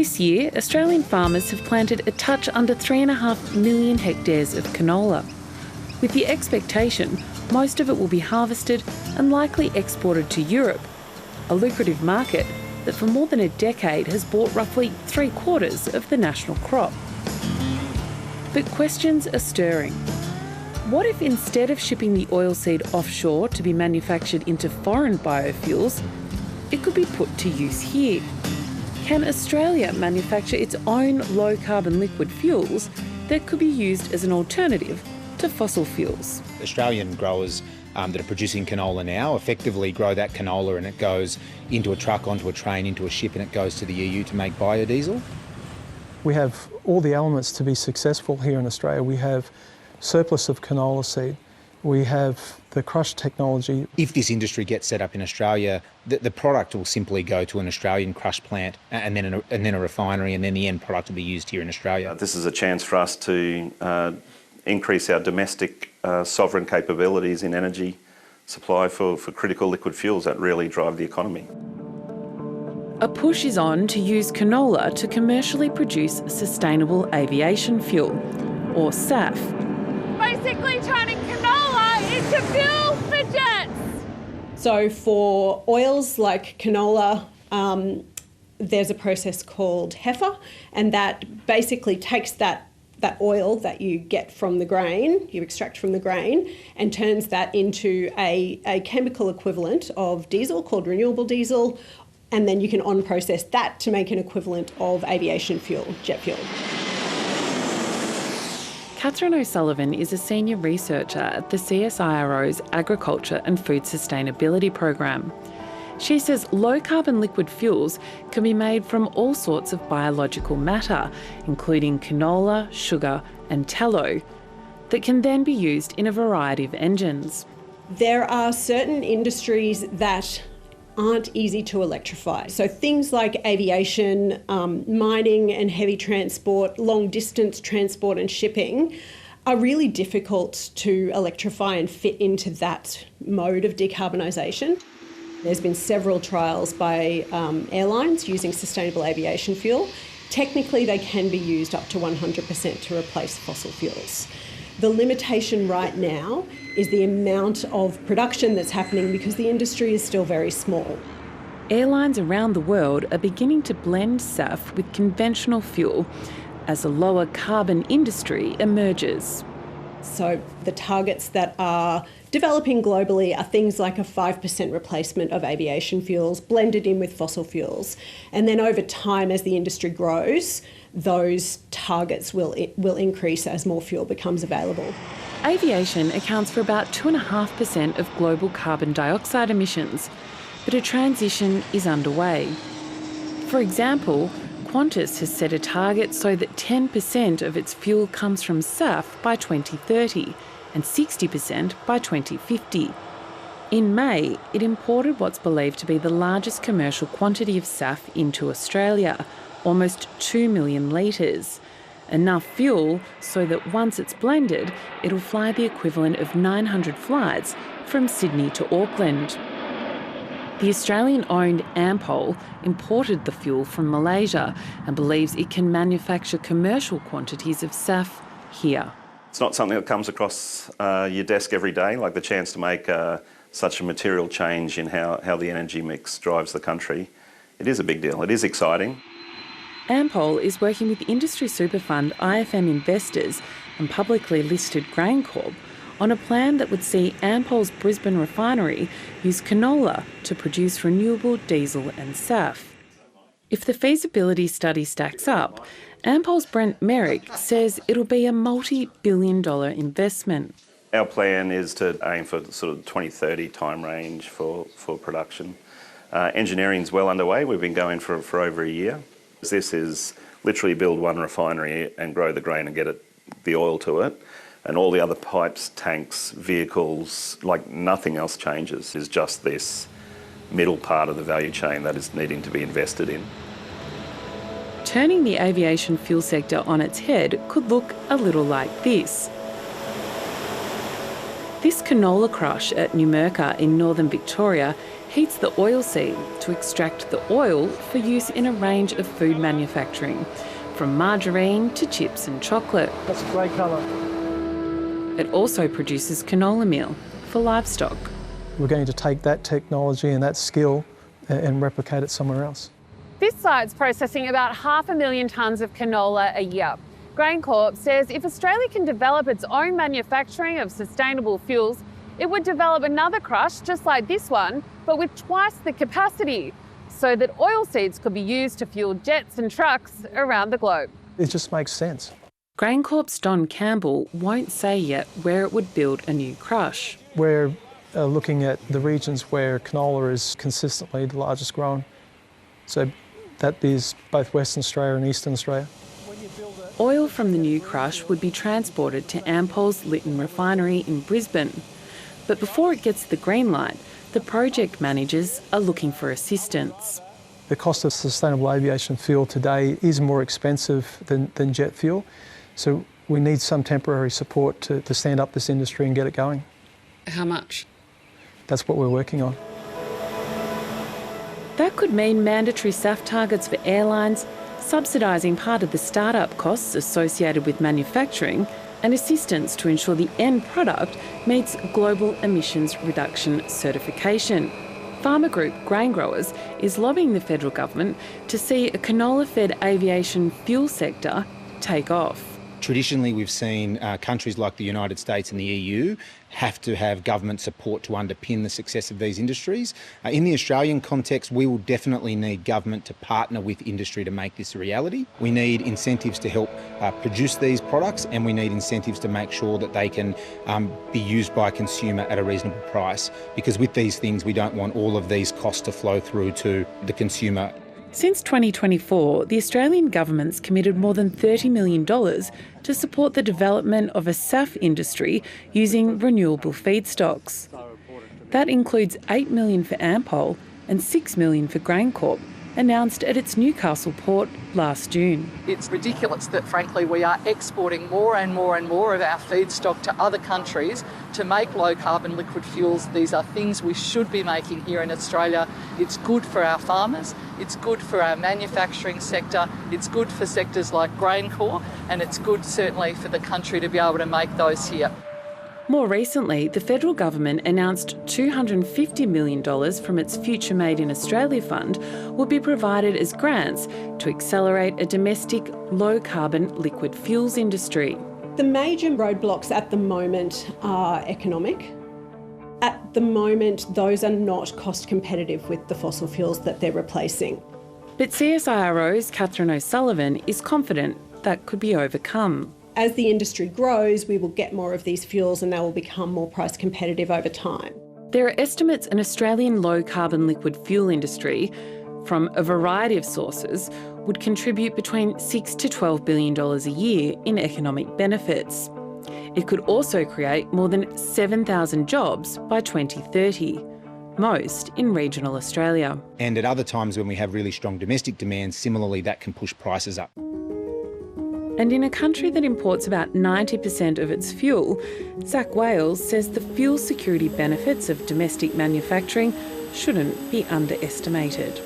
This year, Australian farmers have planted a touch under 3.5 million hectares of canola, with the expectation most of it will be harvested and likely exported to Europe, a lucrative market that for more than a decade has bought roughly 3/4 of the national crop. But questions are stirring. What if instead of shipping the oilseed offshore to be manufactured into foreign biofuels, it could be put to use here? Can Australia manufacture its own low-carbon liquid fuels that could be used as an alternative to fossil fuels? Australian growers that are producing canola now effectively grow that canola and it goes into a truck, onto a train, into a ship, and it goes to the EU to make biodiesel. We have all the elements to be successful here in Australia. We have surplus of canola seed. We have the crush technology. If this industry gets set up in Australia, the product will simply go to an Australian crush plant and then a refinery, and then the end product will be used here in Australia. This is a chance for us to increase our domestic sovereign capabilities in energy supply for critical liquid fuels that really drive the economy. A push is on to use canola to commercially produce sustainable aviation fuel, or SAF. Basically turning canola into fuel for jets. So for oils like canola, there's a process called heifer, and that basically takes that oil that you get from the grain, you extract from the grain, and turns that into a chemical equivalent of diesel called renewable diesel, and then you can on-process that to make an equivalent of aviation fuel, jet fuel. Catherine O'Sullivan is a senior researcher at the CSIRO's Agriculture and Food Sustainability Program. She says low-carbon liquid fuels can be made from all sorts of biological matter, including canola, sugar and tallow, that can then be used in a variety of engines. There are certain industries that aren't easy to electrify. So things like aviation, mining and heavy transport, long-distance transport and shipping are really difficult to electrify and fit into that mode of decarbonisation. There's been several trials by airlines using sustainable aviation fuel. Technically, they can be used up to 100% to replace fossil fuels. The limitation right now is the amount of production that's happening because the industry is still very small. Airlines around the world are beginning to blend SAF with conventional fuel as a lower carbon industry emerges. So the targets that are developing globally are things like a 5% replacement of aviation fuels blended in with fossil fuels. And then over time, as the industry grows, those targets will increase as more fuel becomes available. Aviation accounts for about 2.5% of global carbon dioxide emissions, but a transition is underway. For example, Qantas has set a target so that 10% of its fuel comes from SAF by 2030 and 60% by 2050. In May, it imported what's believed to be the largest commercial quantity of SAF into Australia, almost 2 million litres. Enough fuel so that once it's blended, it'll fly the equivalent of 900 flights from Sydney to Auckland. The Australian-owned Ampol imported the fuel from Malaysia and believes it can manufacture commercial quantities of SAF here. It's not something that comes across your desk every day, like the chance to make such a material change in how the energy mix drives the country. It is a big deal. It is exciting. Ampol is working with industry super fund IFM Investors and publicly listed GrainCorp on a plan that would see Ampol's Brisbane refinery use canola to produce renewable diesel and SAF. If the feasibility study stacks up, Ampol's Brent Merrick says it'll be a multi-billion-dollar investment. Our plan is to aim for sort of 2030 time range for production. Engineering's well underway. We've been going for over a year. This is literally build one refinery and grow the grain and get the oil to it. And all the other pipes, tanks, vehicles, like nothing else changes. It's just this middle part of the value chain that is needing to be invested in. Turning the aviation fuel sector on its head could look a little like this. This canola crush at Numurkah in northern Victoria heats the oilseed to extract the oil for use in a range of food manufacturing, from margarine to chips and chocolate. That's a great colour. It also produces canola meal for livestock. We're going to take that technology and that skill and replicate it somewhere else. This site's processing about 500,000 tonnes of canola a year. GrainCorp says if Australia can develop its own manufacturing of sustainable fuels, it would develop another crush just like this one, but with twice the capacity, so that oilseeds could be used to fuel jets and trucks around the globe. It just makes sense. GrainCorp's Don Campbell won't say yet where it would build a new crush. We're looking at the regions where canola is consistently the largest grown. So that is both Western Australia and Eastern Australia. Oil from the new crush would be transported to Ampol's Lytton refinery in Brisbane. But before it gets the green light, the project managers are looking for assistance. The cost of sustainable aviation fuel today is more expensive than jet fuel, so we need some temporary support to stand up this industry and get it going. How much? That's what we're working on. That could mean mandatory SAF targets for airlines, subsidising part of the start-up costs associated with manufacturing, and assistance to ensure the end product meets global emissions reduction certification. Farmer group Grain Growers is lobbying the federal government to see a canola-fed aviation fuel sector take off. Traditionally, we've seen countries like the United States and the EU have to have government support to underpin the success of these industries. In the Australian context, we will definitely need government to partner with industry to make this a reality. We need incentives to help produce these products, and we need incentives to make sure that they can be used by a consumer at a reasonable price, because with these things, we don't want all of these costs to flow through to the consumer. Since 2024, the Australian government's committed more than $30 million to support the development of a SAF industry using renewable feedstocks. That includes $8 million for Ampol and $6 million for GrainCorp, announced at its Newcastle port last June. It's ridiculous that, frankly, we are exporting more and more and more of our feedstock to other countries to make low-carbon liquid fuels. These are things we should be making here in Australia. It's good for our farmers, it's good for our manufacturing sector, it's good for sectors like GrainCorp, and it's good certainly for the country to be able to make those here. More recently, the federal government announced $250 million from its Future Made in Australia fund will be provided as grants to accelerate a domestic low-carbon liquid fuels industry. The major roadblocks at the moment are economic. At the moment, those are not cost competitive with the fossil fuels that they're replacing. But CSIRO's Catherine O'Sullivan is confident that could be overcome. As the industry grows, we will get more of these fuels and they will become more price competitive over time. There are estimates an Australian low-carbon liquid fuel industry from a variety of sources would contribute between $6 to $12 billion a year in economic benefits. It could also create more than 7,000 jobs by 2030, most in regional Australia. And at other times when we have really strong domestic demand, similarly that can push prices up. And in a country that imports about 90% of its fuel, Zach Wales says the fuel security benefits of domestic manufacturing shouldn't be underestimated.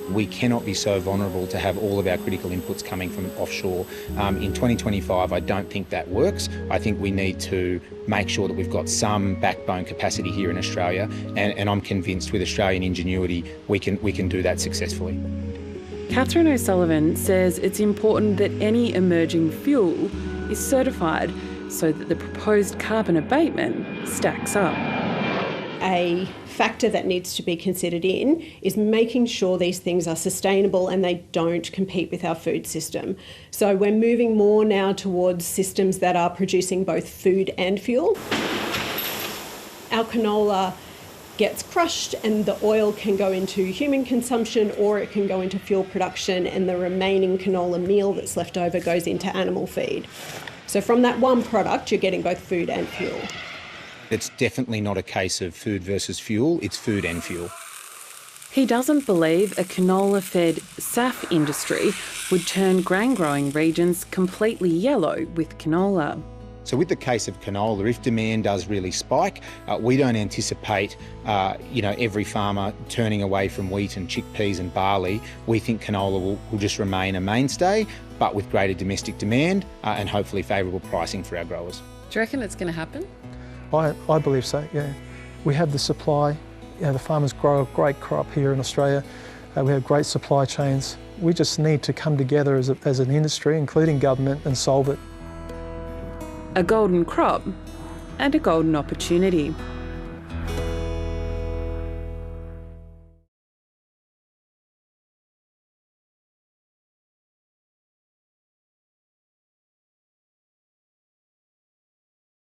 We cannot be so vulnerable to have all of our critical inputs coming from offshore. In 2025, I don't think that works. I think we need to make sure that we've got some backbone capacity here in Australia, and I'm convinced with Australian ingenuity we can do that successfully. Catherine O'Sullivan says it's important that any emerging fuel is certified so that the proposed carbon abatement stacks up. A factor that needs to be considered in is making sure these things are sustainable and they don't compete with our food system. So we're moving more now towards systems that are producing both food and fuel. Our canola gets crushed and the oil can go into human consumption or it can go into fuel production, and the remaining canola meal that's left over goes into animal feed. So from that one product, you're getting both food and fuel. It's definitely not a case of food versus fuel, it's food and fuel. He doesn't believe a canola-fed SAF industry would turn grain-growing regions completely yellow with canola. So with the case of canola, if demand does really spike, we don't anticipate every farmer turning away from wheat and chickpeas and barley. We think canola will just remain a mainstay, but with greater domestic demand and hopefully favourable pricing for our growers. Do you reckon it's going to happen? I believe so, yeah. We have the supply. The farmers grow a great crop here in Australia. We have great supply chains. We just need to come together as an industry, including government, and solve it. A golden crop and a golden opportunity.